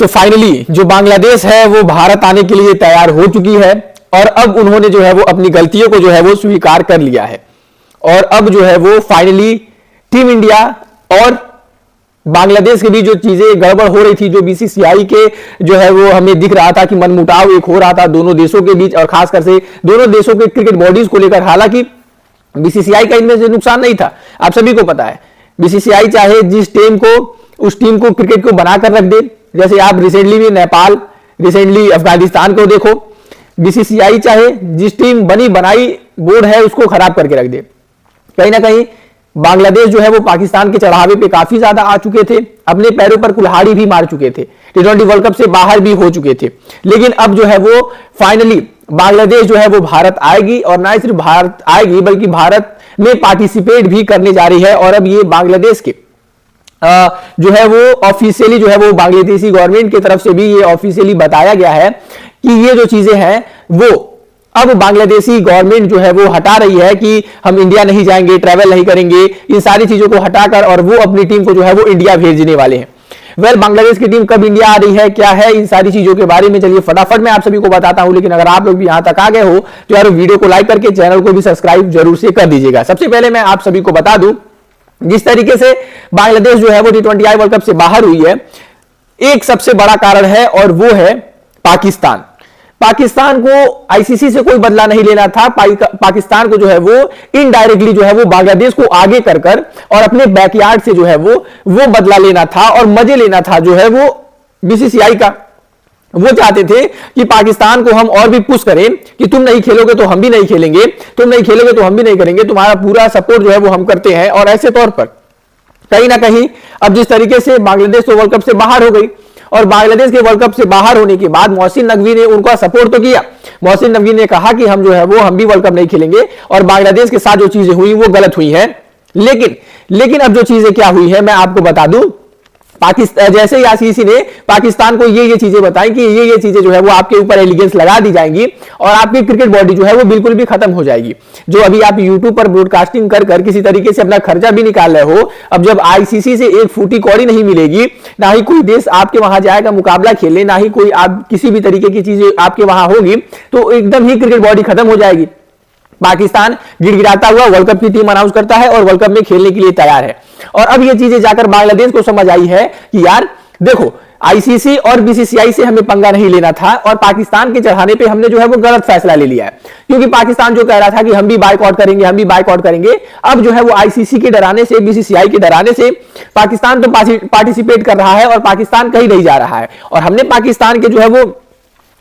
तो फाइनली जो बांग्लादेश है वो भारत आने के लिए तैयार हो चुकी है और अब उन्होंने जो है वो अपनी गलतियों को जो है वो स्वीकार कर लिया है और अब जो है वो फाइनली टीम इंडिया और बांग्लादेश के बीच जो चीजें गड़बड़ हो रही थी, जो बीसीसीआई के जो है वो हमें दिख रहा था कि मनमुटाव एक हो रहा था दोनों देशों के बीच और खासकर से दोनों देशों के क्रिकेट बॉडीज को लेकर। हालांकि बीसीसीआई का इनमें से नुकसान नहीं था, आप सभी को पता है। बीसीसीआई चाहे जिस टीम को उस टीम को क्रिकेट को बनाकर रख दे, जैसे आप रिसेंटली भी नेपाल, रिसेंटली अफगानिस्तान को देखो, बीसीसीआई चाहे जिस टीम बनी बनाई बोर्ड है उसको खराब करके रख दे। कहीं ना कहीं बांग्लादेश जो है वो पाकिस्तान के चढ़ावे पे काफी ज्यादा आ चुके थे, अपने पैरों पर कुल्हाड़ी भी मार चुके थे, टी20 वर्ल्ड कप से बाहर भी हो चुके थे। लेकिन अब जो है वो फाइनली बांग्लादेश जो है वो भारत आएगी और ना सिर्फ भारत आएगी बल्कि भारत में पार्टिसिपेट भी करने जा रही है। और अब ये बांग्लादेश के जो है वो ऑफिशियली जो है वो बांग्लादेशी गवर्नमेंट की तरफ से भी ये ऑफिशियली बताया गया है कि ये जो चीजें हैं वो अब बांग्लादेशी गवर्नमेंट जो है वो हटा रही है कि हम इंडिया नहीं जाएंगे, ट्रैवल नहीं करेंगे, इन सारी चीजों को हटाकर और वो अपनी टीम को जो है वो इंडिया भेजने वाले हैं। बांग्लादेश की टीम कब इंडिया आ रही है, क्या है, इन सारी चीजों के बारे में चलिए फटाफट मैं आप सभी को बताता हूं। लेकिन अगर आप लोग भी यहां तक आ गए हो तो यार वीडियो को लाइक करके चैनल को भी सब्सक्राइब जरूर से कर दीजिएगा। सबसे पहले मैं आप सभी को बता दूं, जिस तरीके से बांग्लादेश जो है वो टी20 वर्ल्ड कप से बाहर हुई है, एक सबसे बड़ा कारण है और वो है पाकिस्तान। पाकिस्तान को आईसीसी से कोई बदला नहीं लेना था। पाकिस्तान को जो है वो इनडायरेक्टली जो है वो बांग्लादेश को आगे कर और अपने बैकयार्ड से जो है वो बदला लेना था और मजे लेना था जो है वो बीसीसीआई का। वो चाहते थे कि पाकिस्तान को हम और भी पुश करें कि तुम नहीं खेलोगे तो हम भी नहीं खेलेंगे, तुम नहीं खेलोगे तो हम भी नहीं करेंगे, तुम्हारा पूरा सपोर्ट जो है वो हम करते हैं। और ऐसे तौर पर कहीं ना कहीं अब जिस तरीके से बांग्लादेश तो वर्ल्ड कप से बाहर हो गई और बांग्लादेश के वर्ल्ड कप से बाहर होने के बाद मोहसिन नकवी ने उनका सपोर्ट तो किया। मोहसिन नकवी ने कहा कि हम जो है वो हम भी वर्ल्ड कप नहीं खेलेंगे और बांग्लादेश के साथ जो चीजें हुई वो गलत हुई हैं। लेकिन अब जो चीजें क्या हुई है मैं आपको बता दूं, पाकिस्तान जैसे ही आईसीसी ने पाकिस्तान को ये चीजें बताई कि ये चीजें जो है वो आपके ऊपर एलिगेंस लगा दी जाएंगी और आपकी क्रिकेट बॉडी जो है वो बिल्कुल भी खत्म हो जाएगी। जो अभी आप यूट्यूब पर ब्रॉडकास्टिंग कर किसी तरीके से अपना खर्चा भी निकाल रहे हो, अब जब आईसीसी से एक फूटी कौड़ी नहीं मिलेगी, ना ही कोई देश आपके वहां जाएगा मुकाबला खेलने, ना ही कोई आप किसी भी तरीके की चीजें आपके वहां होगी, तो एकदम ही क्रिकेट बॉडी खत्म हो जाएगी। पाकिस्तान गिड़गिड़ाता हुआ वर्ल्ड कप की टीम अनाउंस करता है और वर्ल्ड कप में खेलने के लिए तैयार है। और अब ये चीजें जाकर बांग्लादेश को समझ आई है कि यार देखो, आईसीसी और बीसीसीआई से हमें पंगा नहीं लेना था और पाकिस्तान के चढ़ाने पे हमने जो है वो गलत फैसला ले लिया है। क्योंकि पाकिस्तान जो कह रहा था कि हम भी बाइकआउट करेंगे, हम भी बाइकआउट करेंगे, अब जो है वो आईसीसी के डराने से, बीसीसीआई के डराने से पाकिस्तान तो पार्टिसिपेट कर रहा है और पाकिस्तान कहीं नहीं जा रहा है। और हमने पाकिस्तान के जो है वो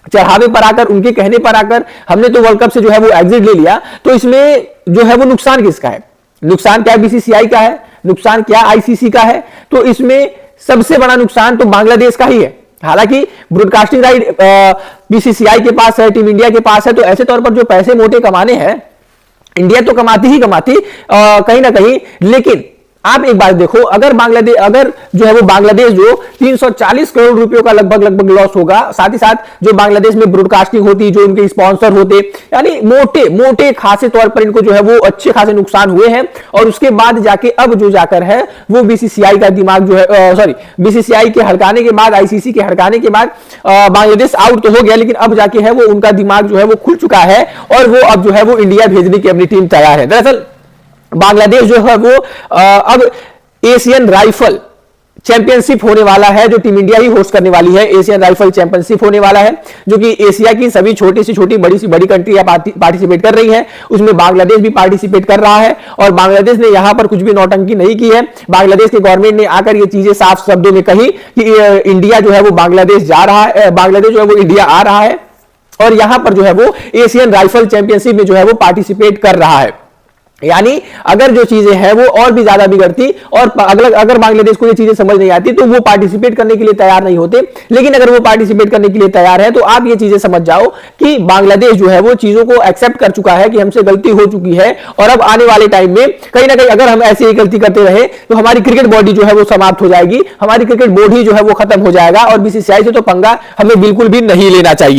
चढ़ावे पर आकर, उनके कहने पर आकर हमने तो वर्ल्ड कप से जो है वो एग्जिट ले लिया। तो इसमें जो है वो नुकसान किसका है? नुकसान क्या बीसीसीआई का है, नुकसान क्या आईसीसी का है? तो इसमें सबसे बड़ा नुकसान तो बांग्लादेश का ही है। हालांकि ब्रॉडकास्टिंग राइट बीसीसीआई के पास है, टीम इंडिया के पास है, तो ऐसे तौर पर जो पैसे मोटे कमाने हैं इंडिया तो कमाती ही कमाती कहीं ना कहीं। लेकिन आप एक बात देखो, अगर जो है वो बांग्लादेश जो 340 करोड़ रुपयों का लगभग लॉस होगा, साथ ही साथ जो बांग्लादेश में ब्रॉडकास्टिंग होती, जो उनके स्पॉन्सर होते, यानी मोटे खासे तौर पर इनको जो है वो अच्छे खासे नुकसान हुए हैं। और उसके बाद जाके अब जो जाकर है वो बीसीसीआई का दिमाग जो है बीसीसीआई के हड़काने के बाद, आईसीसी के हड़काने के बाद बांग्लादेश आउट तो हो गया, लेकिन अब जाके है वो उनका दिमाग जो है वो खुल चुका है और वो अब जो है वो इंडिया भेजने की अपनी टीम तैयार है। दरअसल बांग्लादेश जो है वो अब एशियन राइफल चैंपियनशिप होने वाला है, जो टीम इंडिया ही होस्ट करने वाली है। एशियन राइफल चैंपियनशिप होने वाला है, जो कि एशिया की सभी छोटी से छोटी, बड़ी से बड़ी कंट्रियां पार्टिसिपेट कर रही हैं। उसमें बांग्लादेश भी पार्टिसिपेट कर रहा है और बांग्लादेश ने यहां पर कुछ भी नौटंकी नहीं की है। बांग्लादेश के गवर्नमेंट ने आकर ये चीजें साफ शब्दों में कही कि इंडिया जो है वो बांग्लादेश जा रहा है, बांग्लादेश जो है वो इंडिया आ रहा है और यहां पर जो है वो एशियन राइफल चैंपियनशिप में जो है वो पार्टिसिपेट कर रहा है। यानी अगर जो चीजें हैं वो और भी ज्यादा बिगड़ती और अगर बांग्लादेश को ये चीजें समझ नहीं आती तो वो पार्टिसिपेट करने के लिए तैयार नहीं होते। लेकिन अगर वो पार्टिसिपेट करने के लिए तैयार है तो आप ये चीजें समझ जाओ कि बांग्लादेश जो है वो चीजों को एक्सेप्ट कर चुका है कि हमसे गलती हो चुकी है और अब आने वाले टाइम में कहीं ना कहीं अगर हम ऐसे ही गलती करते रहे तो हमारी क्रिकेट बॉडी जो है वो समाप्त हो जाएगी, हमारी क्रिकेट बॉडी जो है वो खत्म हो जाएगा और बीसीसीआई से तो पंगा हमें बिल्कुल भी नहीं लेना चाहिए।